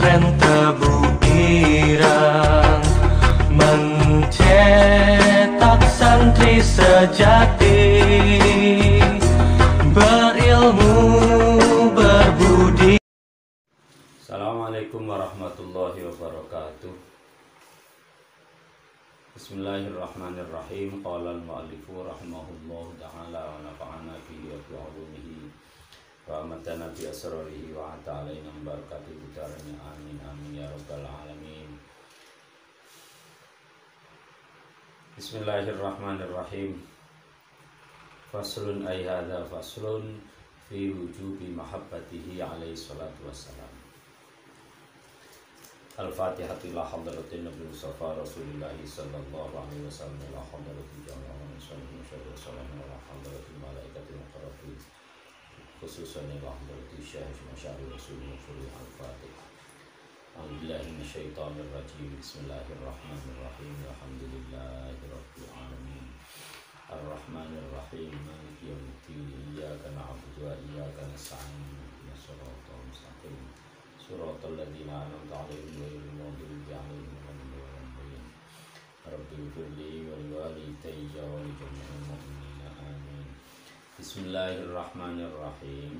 pesantren Tebu Irang mencetak santri sejati, berilmu berbudi. Assalamualaikum warahmatullahi wabarakatuh. Bismillahirrahmanirrahim. Qala al-mu'allifu rahimahullahu ta'ala wa nafa'ana bihi wa bi'ulumihi wa amatana bi asrarihi wa ta'alaina barakatuh bidaranya amin amin ya rabbal alamin. Bismillahirrahmanirrahim. Faslun ay hadza faslun fi wujubi mahabbatihi alaihi salatu wassalam. Al-Fatihah ila hadratin Nabi Mustafa Rasulullah sallallahu alaihi wasallam ila hadratin jami'an muslimin sallallahu ila hadratin malaikatil muqarrabin khususan ila hadratin syahid masyari Rasulullah Al-Fatihah. A'udzubillahi minasyaitonir rajim. Bismillahirrahmanirrahim. Alhamdulillahi rabbil alamin. Ar-Rahmanir Rahim. Maliki yaumiddin. Iyyaka na'budu wa iyyaka nasta'in. Ihdinas siratal mustaqim. Suratul ladzina an'amta 'alaihim ghairil maghdubi 'alaihim waladdallin. Rabbighfirli wa liwalidayya wa li jami'il mu'minina amin. Bismillahirrahmanirrahim.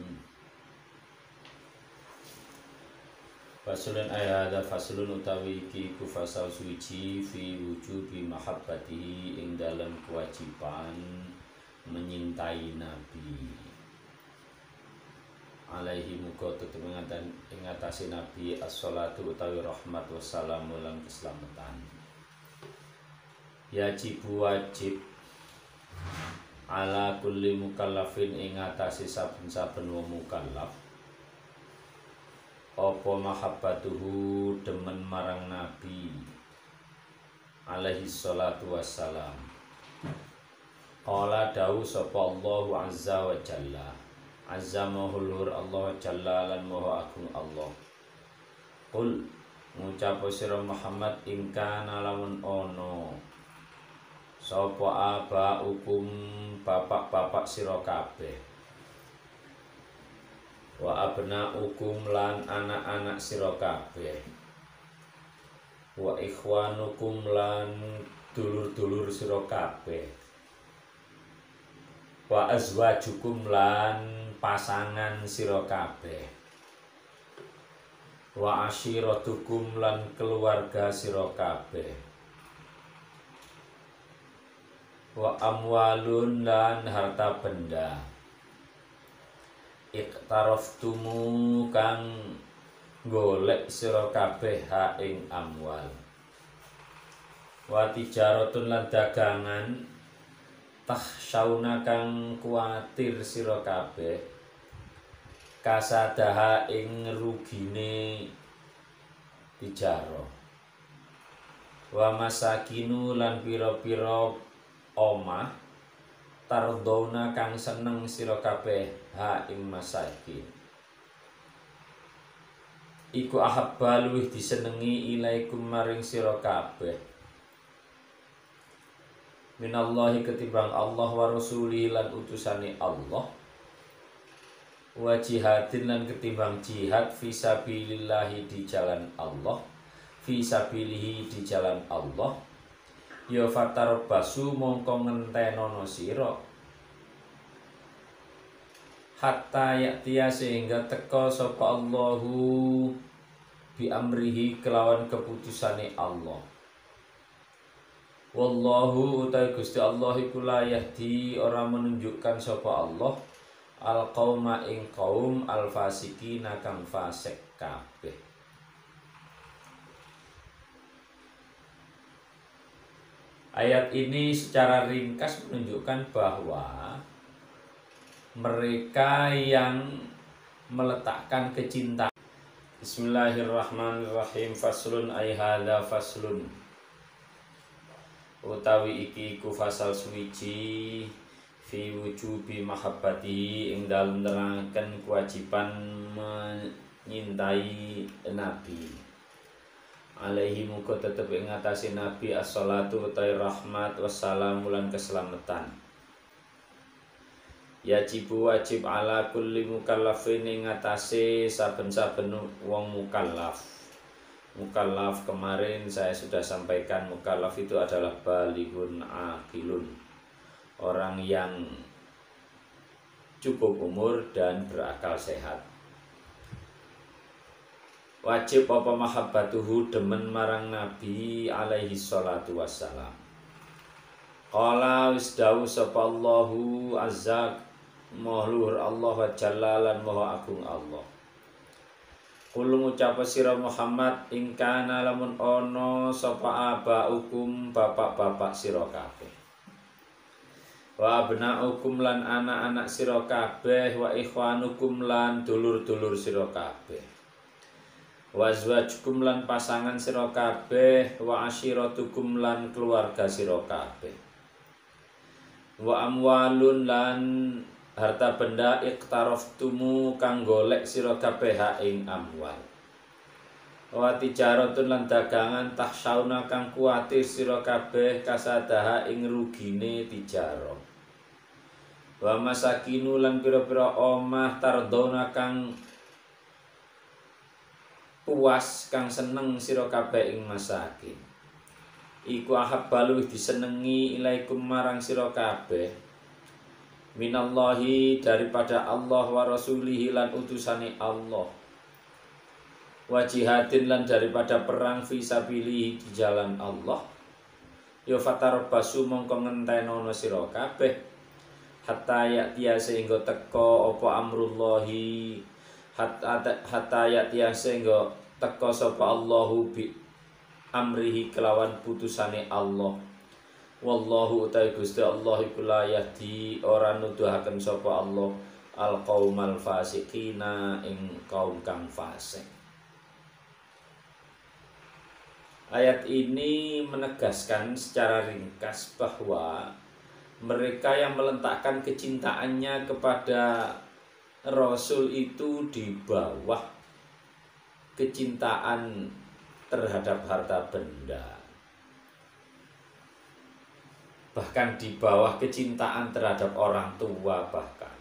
Faslun ayat faslun utawi iki ku fasal suci fi wujubi mahabbatihi ing dalam kewajiban menyintai Nabi. Alaihi muga tetep ing atase Nabi as-salatu utawi rahmat wassalamu lan keselamatan. Yajibu wajib ala kulli mukallafin ing atase saben-saben wong mukallaf apa mahabbatuhu demen marang Nabi alaihi salatu wassalam. Qala dawu sapa Allahu azza wa jalla. Azza mahulur Allah jalla lan maha agung Allah. Qul ngucap sira Muhammad ing kana lamun ono sapa aba hukum bapak-bapak sira kabeh wa abna hukum lan anak-anak sira kabeh wa ikhwanukum lan dulur-dulur sira kabeh wa azwajukum lan pasangan sira kabeh wa ashiratukum lan keluarga sira kabeh wa amwalun lan harta benda iktaraftumu kang golek sira kabeh ha ing amwal wa tijaratun lan dagangan takhsyauna kang kuatir sira kabeh kasadaha ing rugine tijaro wa masakinu lan pira-pira omah tardona kang seneng sira kabeh ha ing masakin iku ahabba luwih disenengi ilaikum maring sira kabeh minallahi ketimbang Allah wa rasulihi lan utusane Allah wa jihadin lan ketimbang jihad fisabilillahi di jalan Allah fisabilihi di jalan Allah ya fatarbasu mongko ngentenono sira hatta yaktiya sehingga teka sapa Allahu bi amrihi kelawan keputusane Allah. Wallahu utai Gusti Allah iku la yahdi ora menunjukkan sapa Allah al qauma ing kaum al fasiqina kang fasik kabeh. Ayat ini secara ringkas menunjukkan bahwa mereka yang meletakkan kecintaan. Bismillahirrahmanirrahim. Faslun ay hadza faslun utawi iki iku fasal suci fi wujubi mahabbati ing dalem nerangaken kewajiban menyintai Nabi alaihi muga tetep ing atase Nabi as-salatu utawi rahmat wassalamu lan keselamatan. Yajibu wajib ala kulli mukallafin ing atase saben-saben wong mukallaf Mukallaf kemarin saya sudah sampaikan, mukallaf itu adalah balighun aqilun, orang yang cukup umur dan berakal sehat. Wajib apa mahabbatuhu, demen marang Nabi alaihi salatu wassalam. Qala wisdawu sapa Allahu azza mahluhur Allah wa jallalan maha agung Allah. Kul ngucap sira Muhammad, ing kana lamun ana sapa abaukum bapak-bapak sira kabeh, wa abnaukum lan anak-anak sira kabeh, wa ikhwanukum lan dulur-dulur sira kabeh, wa azwajukum lan pasangan sira kabeh, wa ashiratukum lan keluarga sira kabeh, wa amwalun lan harta benda iqtaraftumu kang golek sira kabeh ing amwal, wa tijaratun lan dagangan tahsauna kang kuwatir sira kabeh kasadaha ing rugine tijarah, wa masakinu lan pira-pira omah tardona kang puas kang seneng sira kabeh ing masakin, iku ahabbalu disenengi ilaikum marang sira kabeh minallahi daripada Allah wa rasulihi lan utusane Allah, wa jihadin lan daripada perang fi sabilihi di jalan Allah, ya fatarabbasu mongko ngentenono sira kabeh hatta ya'tiya sehingga teka apa amrullahi, hatta ya'tiya sehingga teka sapa Allahu bi amrihi kelawan putusane Allah. Wallahu utai Gusti Allah iku la yahdi ora nuduhaken sapa Allah al qaumal fasiqina ing kaum kang fasik. Ayat ini menegaskan secara ringkas bahwa mereka yang meletakkan kecintaannya kepada Rasul itu di bawah kecintaan terhadap harta benda, bahkan di bawah kecintaan terhadap orang tua, bahkan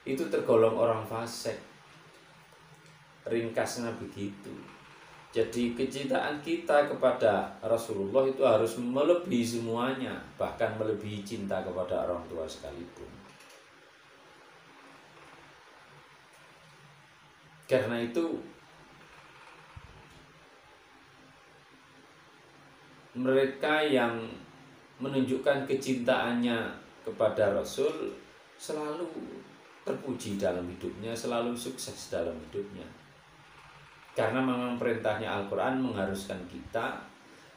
itu tergolong orang fasik. Ringkasnya begitu. Jadi kecintaan kita kepada Rasulullah itu harus melebihi semuanya, bahkan melebihi cinta kepada orang tua sekalipun. Karena itu mereka yang menunjukkan kecintaannya kepada Rasul selalu terpuji dalam hidupnya, selalu sukses dalam hidupnya. Karena memang perintahnya Al-Quran mengharuskan kita,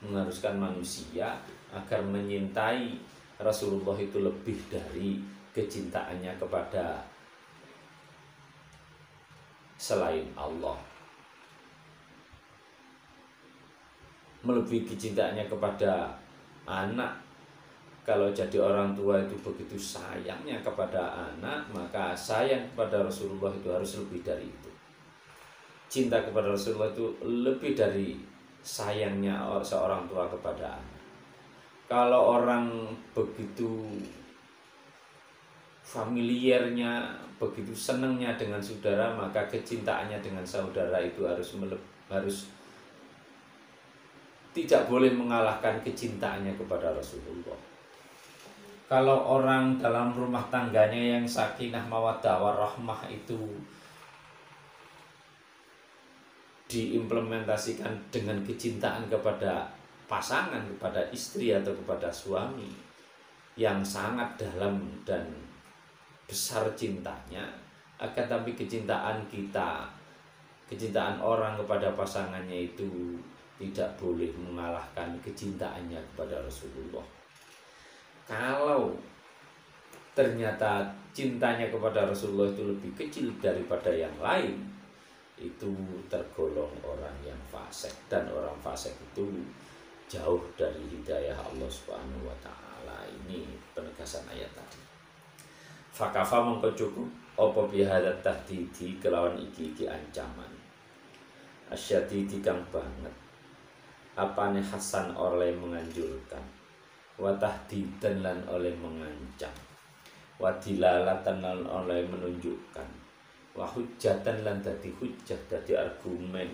mengharuskan manusia agar menyintai Rasulullah itu lebih dari kecintaannya kepada selain Allah, melebihi kecintaannya kepada anak. Kalau jadi orang tua itu begitu sayangnya kepada anak, maka sayang kepada Rasulullah itu harus lebih dari itu. Cinta kepada Rasulullah itu lebih dari sayangnya seorang tua kepada anak. Kalau orang begitu familiarnya, begitu senangnya dengan saudara, maka kecintaannya dengan saudara itu harus tidak boleh mengalahkan kecintaannya kepada Rasulullah. Kalau orang dalam rumah tangganya yang sakinah mawaddah warahmah itu diimplementasikan dengan kecintaan kepada pasangan, kepada istri atau kepada suami yang sangat dalam dan besar cintanya, akan tapi kecintaan kita, kecintaan orang kepada pasangannya itu tidak boleh mengalahkan kecintaannya kepada Rasulullah. Kalau ternyata cintanya kepada Rasulullah itu lebih kecil daripada yang lain, itu tergolong orang yang fasik, dan orang fasik itu jauh dari hidayah Allah Subhanahu wa taala. Ini penegasan ayat tadi. Fakafa mongko cukup apa bihadat tahdidi kelawan iki ancaman. Asyadidi kang banget. Apane Hasan oleh menganjurkan, wa tahdidan lan oleh mengancam, wa dilalatan lan oleh menunjukkan, wa hujjatan lan dadi hujjah, dadi argumen,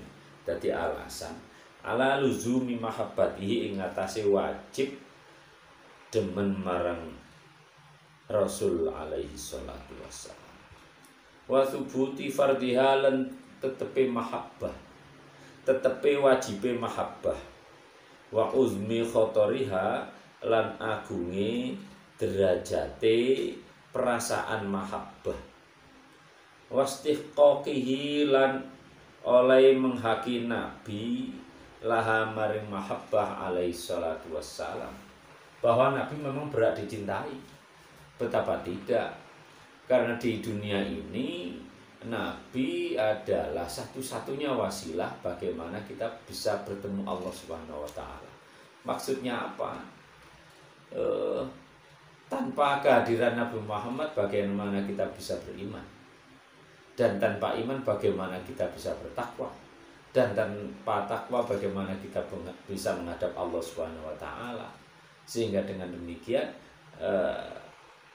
Dadi alasan ala luzumi mahabbatihi ing atase wajib demen marang Rasul alaihi salatu wassalam. Wa thubuti fardhiha lan tetepe mahabbah, tetepe wajibe mahabbah. Wa uzmi khotoriha lan agunge derajate perasaan mahabbah. Wastihqaqihi lan oleh menghaki Nabi laha maring mahabbah alaihi salatu wassalam, bahwa Nabi memang berat dicintai. Betapa tidak, karena di dunia ini Nabi adalah satu-satunya wasilah bagaimana kita bisa bertemu Allah Subhanahu wa taala. Maksudnya apa? Tanpa kehadiran Nabi Muhammad bagaimana kita bisa beriman? Dan tanpa iman bagaimana kita bisa bertakwa? Dan tanpa takwa bagaimana kita bisa menghadap Allah Subhanahu wa taala? Sehingga dengan demikian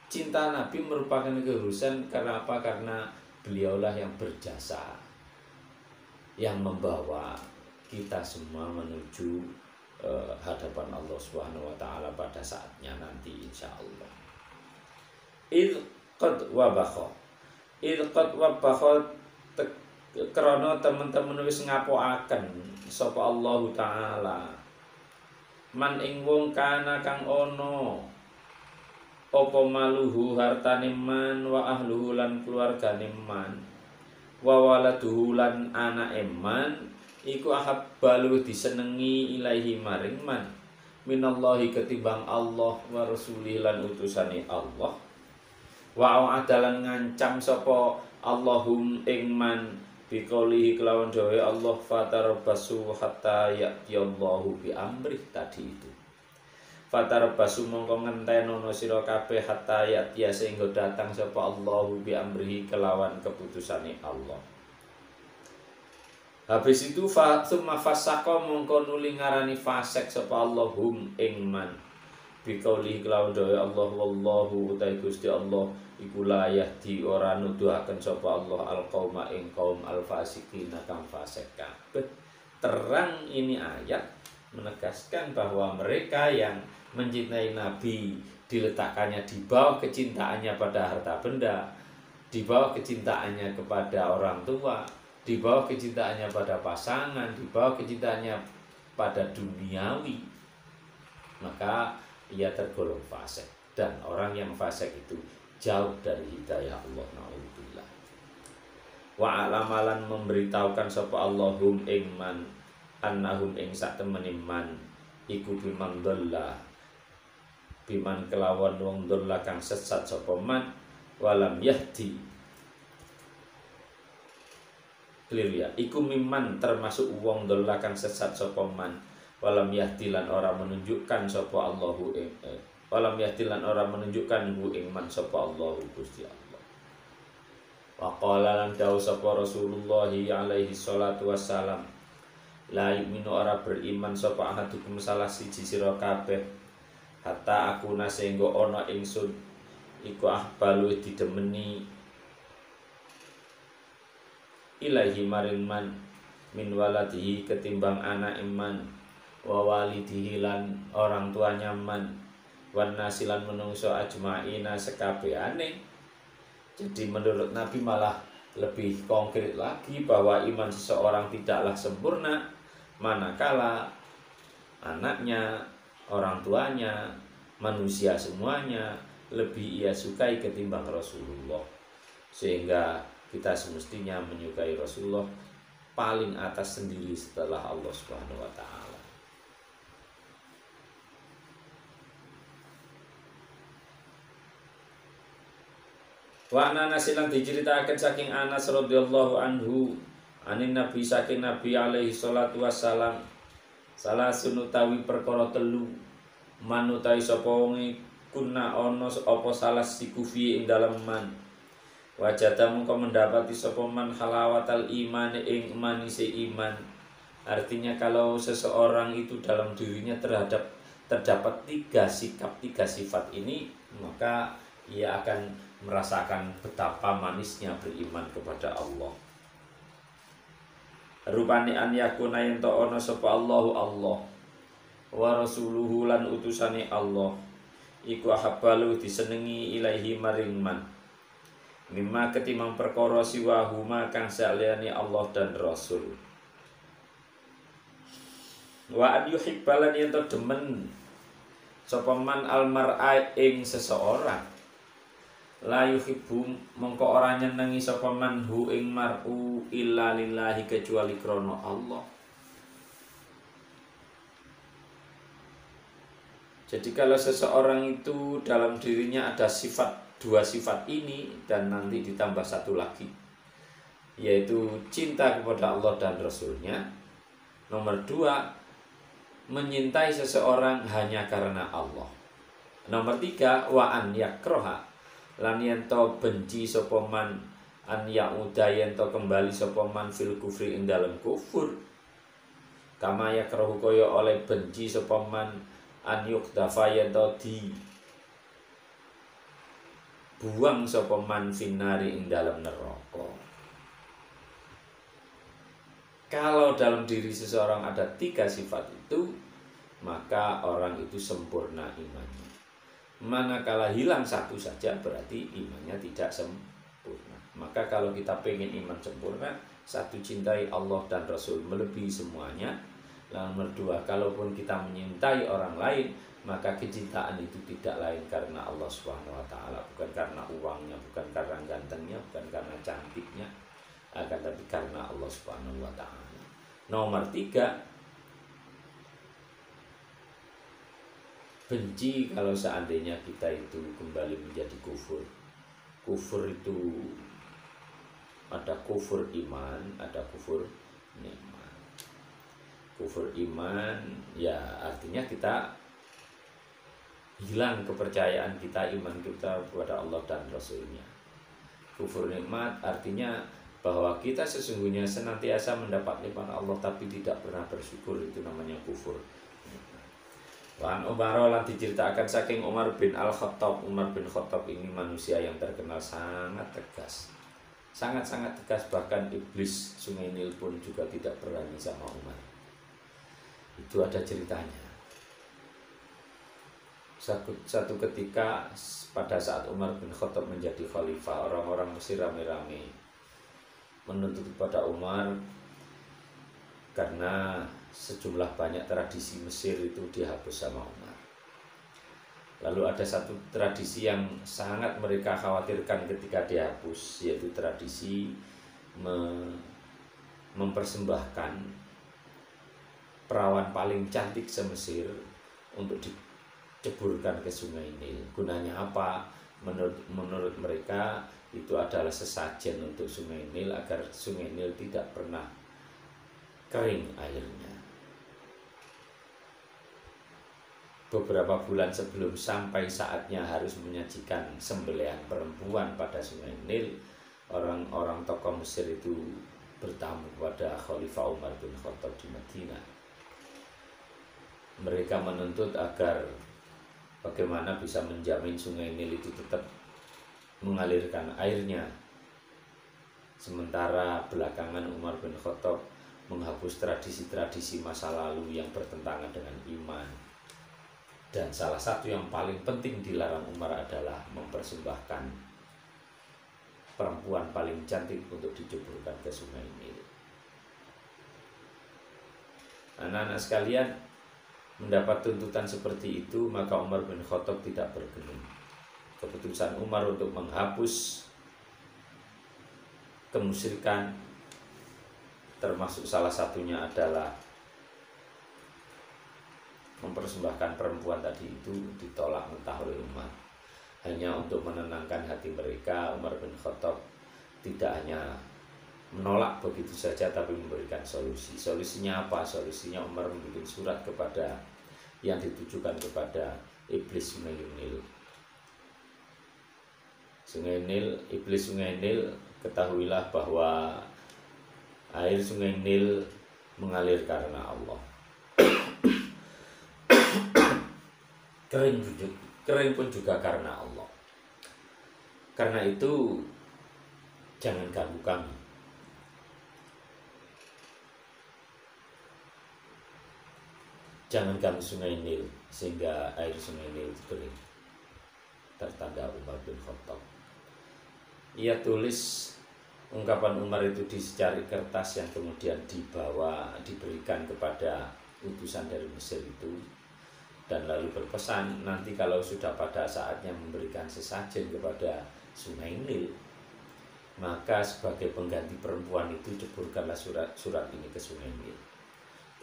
cinta Nabi merupakan keharusan. Karena apa? Karena beliaulah yang berjasa, yang membawa kita semua menuju hadapan Allah Subhanahu wa taala pada saatnya nanti insyaallah. Idz qad wabakha krana teman-teman wis ngapokaken sapa Allah taala man ing wong kana kang ana apa maluhu hartane man wa ahluhu lan keluargane man wa waladuhu lan anake man iku ahabbalu disenengi ilaihi maring man minallahi ketimbang Allah wa rasulih lan utusane Allah. Wa adalan ngancam sapa Allahum ing man biqaulihi kelawan dawe Allah fatarabbasu hatta ya'tiyallahu bi amrih tadi itu. Fatarabbasu mongko ngentenono sira kabeh hatta ya'tiya sehingga datang sapa Allahu bi amrihi kelawan keputusane Allah. Habis itu summa fasaqo mongko nuli ngarani fasek sapa Allahum ing man biqaulihi kelawan dawe Allah wallahu utai Gusti Allah iku la yahdi ora nuduhaken sapa Allah alqauma ing kaum alfasiqina kang fasik kabeh. Terang ini ayat menegaskan bahwa mereka yang mencintai Nabi diletakkannya di bawah kecintaannya pada harta benda, di bawah kecintaannya kepada orang tua, di bawah kecintaannya pada pasangan, di bawah kecintaannya pada duniawi, maka ia tergolong fasik. Dan orang yang fasik itu jauh dari hidayah Allah. Na'udzubillah. Wa alamalan memberitahukan sapa Allahum ing man annahum ing sak temene man iku biman dhalla biman kelawan wong dhalla kang sesat sapa man walam yahdi. Clear ya, iku miman termasuk wong dhalla kang sesat sapa man walam yahdi lan ora menunjukkan sapa Allahu ing walam yahdilan orang menunjukkan hu ing man sapa Allah Gusti Allah. Wa qala lan dawu sapa Rasulullah alaihi salatu wassalam la yu'minu ora beriman sapa ahadukum salah siji sira kabeh hatta aku sehingga ana ingsun iku ahbalu didemeni ilahi maring man min waladihi ketimbang anak iman wa walidihi lan orang tuanya man wan nasilan menungso ajmaina sekabehane. Jadi menurut Nabi malah lebih konkret lagi bahwa iman seseorang tidaklah sempurna manakala anaknya, orang tuanya, manusia semuanya lebih ia sukai ketimbang Rasulullah. Sehingga kita semestinya menyukai Rasulullah paling atas sendiri setelah Allah Subhanahu wa taala. Wa Anas lan diceritakan saking Anas radhiyallahu anhu anin Nabi saking Nabi alaihi salatu wassalam salah sunutawi perkara telu manutai sapa wong kuna ana apa salah sikufi ing dalem man wajata mengko mendapati sapa man halawatal iman ing manise iman. Artinya kalau seseorang itu dalam dirinya terdapat tiga sikap, tiga sifat ini, maka ia akan merasakan betapa manisnya beriman kepada Allah. rupane an yakuna yen to ana sapa Allahu Allah wa rasuluhu lan utusane Allah iku ahabbalu disenengi ilaihi maring man mimma ketimbang perkara siwa huma kang saliyane Allah dan Rasul wa an yuhibbalan yen to demen sapa man almar'a ing seseorang la yuhibbu mongko ora nyenengi sapa man hu ing mar'u illa lillahi kecuali krana Allah. Jadi kalau seseorang itu dalam dirinya ada dua sifat ini dan nanti ditambah satu lagi, yaitu cinta kepada Allah dan Rasulnya. Nomor 2, menyintai seseorang hanya karena Allah. Nomor 3, wa an yakroha lan yanto benci sapa man an yauda yanto kembali sapa man fil kufri ing dalem kufur. Kama yakrohu kaya oleh benci sapa man an yukdafa yanto di buang sapa man finari ing dalam neraka. Kalau dalam diri seseorang ada 3 sifat itu, maka orang itu sempurna imannya. Manakala hilang satu saja berarti imannya tidak sempurna. Maka kalau kita pengen iman sempurna, 1, cintai Allah dan Rasul melebihi semuanya. Nomor 2, kalaupun kita menyintai orang lain, maka kecintaan itu tidak lain karena Allah Subhanahu wa taala, bukan karena uangnya, bukan karena gantengnya, bukan karena cantiknya, akan tapi karena Allah Subhanahu wa taala. Nomor 3, benci kalau seandainya kita itu kembali menjadi kufur. Kufur itu ada kufur iman, ada kufur nikmat. Kufur iman ya artinya kita hilang kepercayaan kita, iman kita kepada Allah dan Rasulnya. Kufur nikmat artinya bahwa kita sesungguhnya senantiasa mendapat nikmat Allah tapi tidak pernah bersyukur, itu namanya kufur. Wan Umar lan diceritakan saking Umar bin Al-Khattab. Umar bin Khattab ini manusia yang terkenal sangat tegas. Sangat-sangat tegas, bahkan iblis Sungai Nil pun juga tidak berani sama Umar. Itu ada ceritanya. Satu ketika pada saat Umar bin Khattab menjadi khalifah, orang-orang Mesir rame-rame menuntut kepada Umar karena sejumlah banyak tradisi Mesir itu dihapus sama Umar. Lalu ada satu tradisi yang sangat mereka khawatirkan ketika dihapus, yaitu tradisi mempersembahkan perawan paling cantik se-Mesir untuk diceburkan ke Sungai Nil. Gunanya apa? Menurut mereka itu adalah sesajen untuk Sungai Nil agar Sungai Nil tidak pernah kering airnya. Beberapa bulan sebelum sampai saatnya harus menyajikan sembelihan perempuan pada Sungai Nil, orang-orang tokoh Mesir itu bertamu kepada Khalifah Umar bin Khattab di Madinah. Mereka menuntut agar bagaimana bisa menjamin Sungai Nil itu tetap mengalirkan airnya. Sementara belakangan Umar bin Khattab menghapus tradisi-tradisi masa lalu yang bertentangan dengan iman. Dan salah satu yang paling penting dilarang Umar adalah mempersembahkan perempuan paling cantik untuk diceburkan ke Sungai Nil. Anak-anak sekalian, mendapat tuntutan seperti itu, maka Umar bin Khattab tidak bergeming. Keputusan Umar untuk menghapus kemusyrikan, termasuk salah satunya adalah mempersembahkan perempuan tadi, itu ditolak mentah oleh Umar. Hanya untuk menenangkan hati mereka, Umar bin Khattab tidak hanya menolak begitu saja tapi memberikan solusi. Solusinya apa? Solusinya Umar membuat surat kepada yang ditujukan kepada iblis Sungai Nil. Sungai Nil, iblis Sungai Nil, ketahuilah bahwa air Sungai Nil mengalir karena Allah. Kering pun juga karena Allah. Karena itu jangan ganggu kami. jangan ganggu Sungai Nil sehingga air Sungai Nil kering. Tertanda Umar bin Khattab. Ia tulis ungkapan Umar itu di secari kertas yang kemudian diberikan kepada utusan dari Mesir itu, dan lalu berpesan nanti kalau sudah pada saatnya memberikan sesajen kepada Sungai Nil, maka sebagai pengganti perempuan itu ceburkanlah surat ini ke Sungai Nil.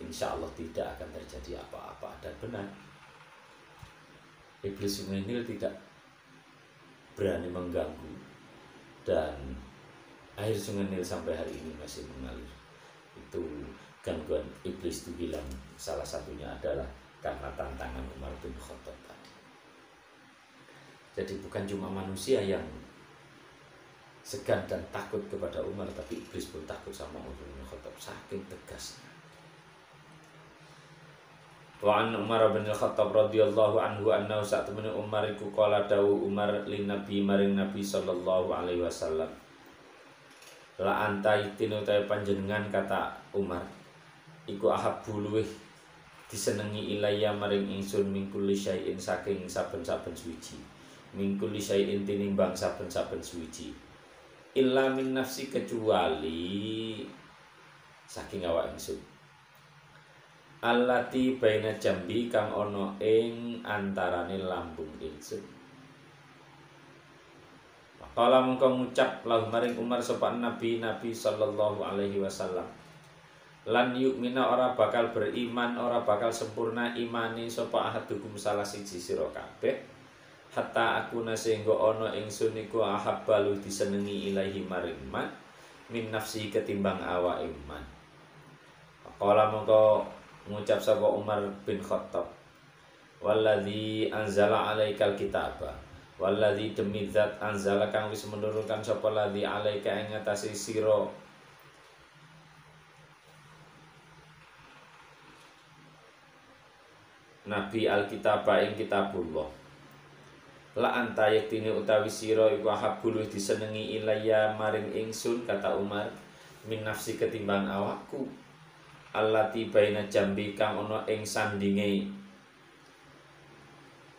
Insya Allah tidak akan terjadi apa-apa. Dan benar, iblis Sungai Nil tidak berani mengganggu, dan air Sungai Nil sampai hari ini masih mengalir. Itu gangguan iblis dibilang salah satunya adalah karena tantangan Umar bin Khattab tadi. Jadi bukan cuma manusia yang segan dan takut kepada Umar, tapi iblis pun takut sama Umar bin Khattab, saking tegasnya. Wa an Umar bin Khattab radhiyallahu anhu annahu sa'atmani Umar iku qala dawu Umar lin Nabi maring Nabi sallallahu alaihi wasallam, la anta itinu ta panjenengan, kata Umar, iku ahabbu luweh disenengi ilayya maring ingsun mingkul syai'in saking saben-saben suci, mingkul syai'in tinimbang saben-saben suci, illa min nafsi kecuali saking awak ingsun, allati baina jambi kang ana ing antarane lambung ingsun. Kala mengko ngucap lahu maring Umar sapa Nabi sallallahu alaihi wasallam, lan yu'mina ora bakal beriman, ora bakal sempurna imane sapa ahadukum salah siji sira kabeh, hatta aku sehingga ana ingsun iku ahabbalu disenengi ilahi maring man min nafsi ketimbang awake man. Kala mengko ngucap sapa Umar bin Khattab, walladzi anzala alaikal kitaba, walladzi demi zat anzala kang wis menurunkan sapa ladzi alaika ing ngatasi sira Nabi alkitabah ing kitabullah, la anta yaktini utawi sira iku habbul disenengi ilayya maring ingsun, kata Umar, min nafsi ketimbang awakku, allati baina jambi kang ana ing sandinge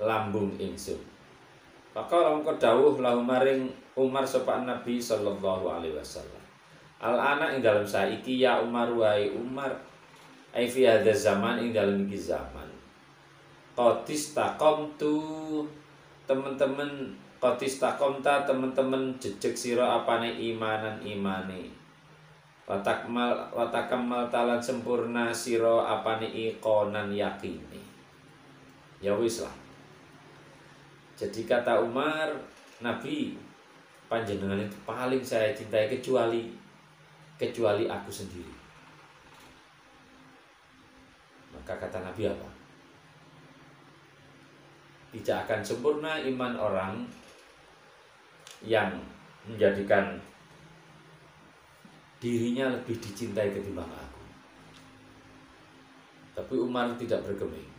lambung ingsun. Maka mengko dawuh lahu maring Umar sapa Nabi sallallahu alaihi wasallam, al ana ing dalem saiki ya Umar, wahai Umar, ai fi hadza zaman ing dalem iki zaman, qatis taqamtu teman-teman, qatis taqamta teman-teman jejeg sira apane imanan imane, watakmal talan sempurna siro apane iqonan yakini. Ya wis lah. Jadi kata Umar, Nabi panjenengan itu paling saya cintai kecuali aku sendiri. Maka kata Nabi apa? Tidak akan sempurna iman orang yang menjadikan dirinya lebih dicintai ketimbang aku. Tapi Umar tidak bergeming.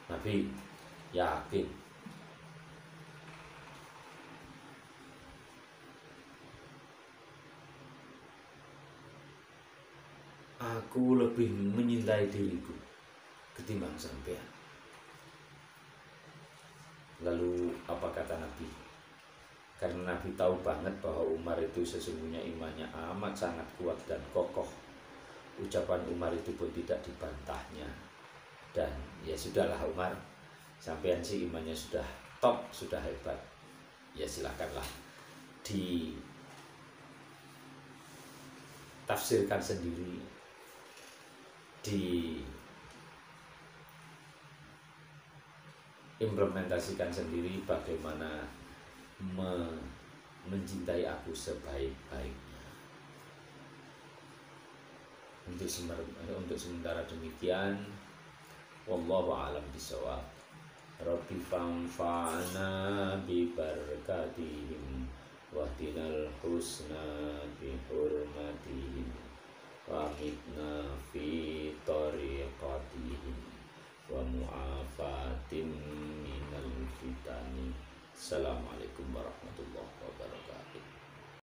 Nabi yakin aku lebih menyintai diriku ketimbang sampean. Lalu apa kata Nabi? Karena Nabi tahu banget bahwa Umar itu sesungguhnya imannya amat sangat kuat dan kokoh. Ucapan Umar itu pun tidak dibantahnya. Dan ya sudahlah Umar, sampean sih imannya sudah top, sudah hebat. Ya silakanlah ditafsirkan sendiri, implementasikan sendiri bagaimana mencintai aku sebaik-baiknya. Untuk sementara demikian, wallahu a'lam bishawab. Rabbi fanfa'na bi barakatihim wahdinal husna bi hurmatihim wa mitna fi tariqatihim wa mu'afatin minal fitani. Assalamualaikum warahmatullahi wabarakatuh.